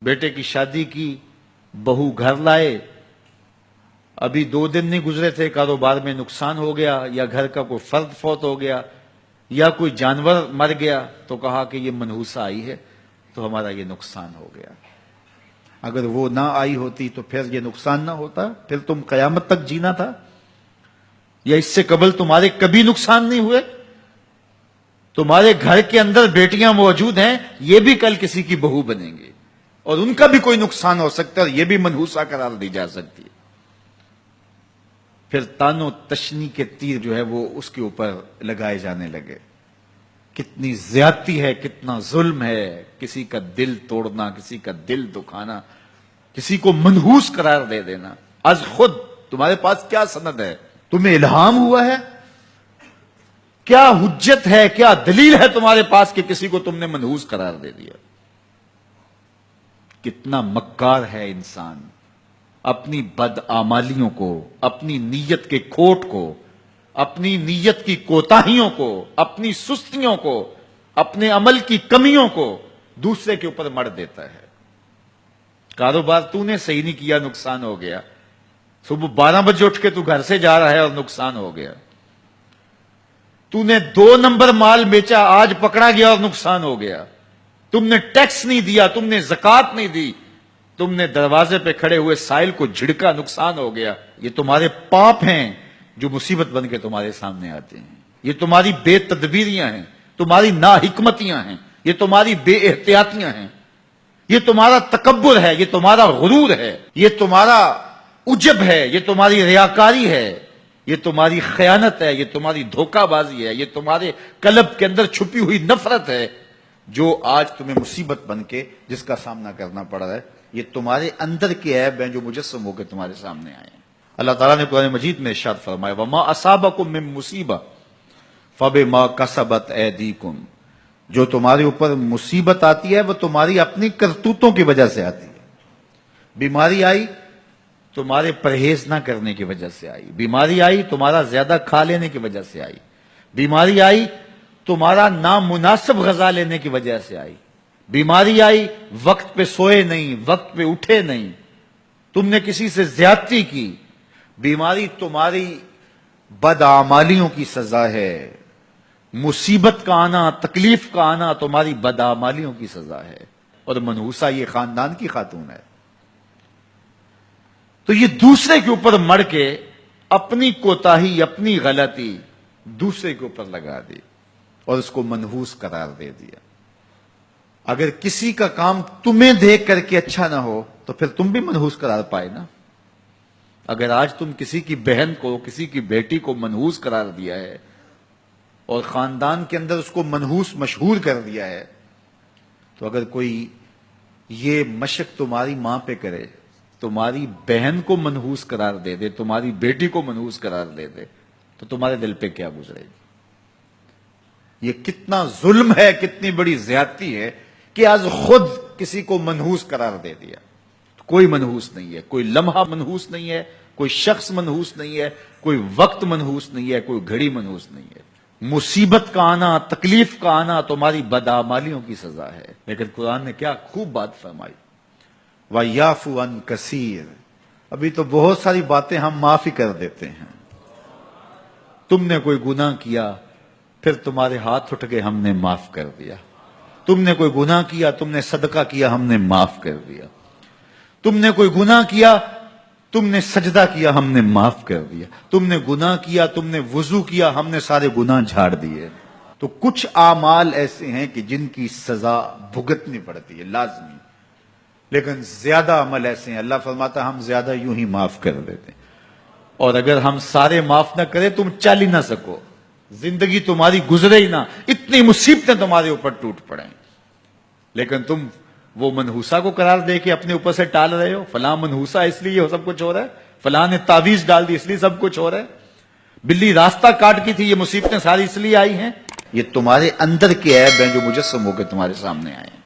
بیٹے کی شادی کی، بہو گھر لائے، ابھی 2 دن نہیں گزرے تھے کاروبار میں نقصان ہو گیا، یا گھر کا کوئی فرد فوت ہو گیا، یا کوئی جانور مر گیا، تو کہا کہ یہ منحوسہ آئی ہے تو ہمارا یہ نقصان ہو گیا۔ اگر وہ نہ آئی ہوتی تو پھر یہ نقصان نہ ہوتا، پھر تم قیامت تک جینا تھا، یا اس سے قبل تمہارے کبھی نقصان نہیں ہوئے؟ تمہارے گھر کے اندر بیٹیاں موجود ہیں، یہ بھی کل کسی کی بہو بنیں گے، اور ان کا بھی کوئی نقصان ہو سکتا ہے، اور یہ بھی منحوسہ قرار دی جا سکتی ہے۔ پھر تانو تشنی کے تیر جو ہے وہ اس کے اوپر لگائے جانے لگے۔ کتنی زیادتی ہے، کتنا ظلم ہے، کسی کا دل توڑنا، کسی کا دل دکھانا، کسی کو منحوس قرار دے دینا۔ از خود تمہارے پاس کیا سند ہے؟ تمہیں الہام ہوا ہے؟ کیا حجت ہے، کیا دلیل ہے تمہارے پاس کہ کسی کو تم نے منحوس قرار دے دیا؟ کتنا مکار ہے انسان، اپنی بدعمالیوں کو، اپنی نیت کے کھوٹ کو، اپنی نیت کی کوتاہیوں کو، اپنی سستیوں کو، اپنے عمل کی کمیوں کو دوسرے کے اوپر مڑ دیتا ہے۔ کاروبار تو نے صحیح نہیں کیا، نقصان ہو گیا۔ صبح 12 بجے اٹھ کے تو گھر سے جا رہا ہے اور نقصان ہو گیا۔ تو نے 2 نمبر مال بیچا، آج پکڑا گیا اور نقصان ہو گیا۔ تم نے ٹیکس نہیں دیا، تم نے زکات نہیں دی، تم نے دروازے پہ کھڑے ہوئے سائل کو جھڑکا، نقصان ہو گیا۔ یہ تمہارے پاپ ہیں جو مصیبت بن کے تمہارے سامنے آتے ہیں۔ یہ تمہاری بے تدبیریاں ہیں، تمہاری ناحکمتیاں ہیں، یہ تمہاری بے احتیاطیاں ہیں، یہ تمہارا تکبر ہے، یہ تمہارا غرور ہے، یہ تمہارا عجب ہے، یہ تمہاری ریاکاری ہے، یہ تمہاری خیانت ہے، یہ تمہاری دھوکہ بازی ہے، یہ تمہارے قلب کے اندر چھپی ہوئی نفرت ہے، جو آج تمہیں مصیبت بن کے جس کا سامنا کرنا پڑ رہا ہے۔ یہ تمہارے اندر کے عیب ہیں جو مجسم ہو کے تمہارے سامنے آئے ہیں۔ اللہ تعالیٰ نے قرآن مجید میں ارشاد فرمایا وَمَا أَصَابَكُم مِّن مُّصِيبَةٍ فَبِمَا كَسَبَتْ أَيْدِيكُمْ، جو تمہارے اوپر مصیبت آتی ہے وہ تمہاری اپنی کرتوتوں کی وجہ سے آتی ہے۔ بیماری آئی تمہارے پرہیز نہ کرنے کی وجہ سے آئی، بیماری آئی تمہارا زیادہ کھا لینے کی وجہ سے آئی، بیماری آئی تمہارا نامناسب غذا لینے کی وجہ سے آئی، بیماری آئی وقت پہ سوئے نہیں، وقت پہ اٹھے نہیں، تم نے کسی سے زیادتی کی، بیماری تمہاری بدعمالیوں کی سزا ہے، مصیبت کا آنا، تکلیف کا آنا تمہاری بدعمالیوں کی سزا ہے، اور منحوسہ یہ خاندان کی خاتون ہے۔ تو یہ دوسرے کے اوپر مڑ کے اپنی کوتاہی، اپنی غلطی دوسرے کے اوپر لگا دی اور اس کو منحوس قرار دے دیا۔ اگر کسی کا کام تمہیں دیکھ کر کے اچھا نہ ہو تو پھر تم بھی منحوس قرار پائے نا۔ اگر آج تم کسی کی بہن کو، کسی کی بیٹی کو منحوس قرار دیا ہے اور خاندان کے اندر اس کو منحوس مشہور کر دیا ہے، تو اگر کوئی یہ مشق تمہاری ماں پہ کرے، تمہاری بہن کو منحوس قرار دے دے، تمہاری بیٹی کو منحوس قرار دے دے، تو تمہارے دل پہ کیا گزرے گی؟ یہ کتنا ظلم ہے، کتنی بڑی زیادتی ہے کہ آج خود کسی کو منحوس قرار دے دیا۔ کوئی منحوس نہیں ہے، کوئی لمحہ منحوس نہیں ہے، کوئی شخص منحوس نہیں ہے، کوئی وقت منحوس نہیں ہے، کوئی گھڑی منحوس نہیں ہے۔ مصیبت کا آنا، تکلیف کا آنا تمہاری بدعمالیوں کی سزا ہے۔ لیکن قرآن نے کیا خوب بات فرمائی، وَيَعْفُو عَن كَثِيرٍ، ابھی تو بہت ساری باتیں ہم معاف ہی کر دیتے ہیں۔ تم نے کوئی گناہ کیا، پھر تمہارے ہاتھ اٹھ کے ہم نے معاف کر دیا۔ تم نے کوئی گناہ کیا، تم نے صدقہ کیا، ہم نے معاف کر دیا۔ تم نے کوئی گناہ کیا، تم نے سجدہ کیا، ہم نے معاف کر دیا۔ تم نے گناہ کیا، تم نے وضو کیا، ہم نے سارے گناہ جھاڑ دیے۔ تو کچھ اعمال ایسے ہیں کہ جن کی سزا بھگتنی پڑتی ہے لازمی، لیکن زیادہ عمل ایسے ہیں اللہ فرماتا ہے ہم زیادہ یوں ہی معاف کر دیتے ہیں، اور اگر ہم سارے معاف نہ کریں تم چل ہی نہ سکو، زندگی تمہاری گزرے ہی نہ، اتنی مصیبتیں تمہارے اوپر ٹوٹ پڑیں، لیکن تم وہ منحوسہ کو قرار دے کے اپنے اوپر سے ٹال رہے ہو۔ فلاں منحوسہ اس لیے یہ سب کچھ ہو رہا ہے، فلاں نے تعویذ ڈال دی اس لیے سب کچھ ہو رہا ہے، بلی راستہ کاٹ کی تھی یہ مصیبتیں ساری اس لیے آئی ہیں۔ یہ تمہارے اندر کے عیب ہیں جو مجسم ہو کے تمہارے سامنے آئے ہیں۔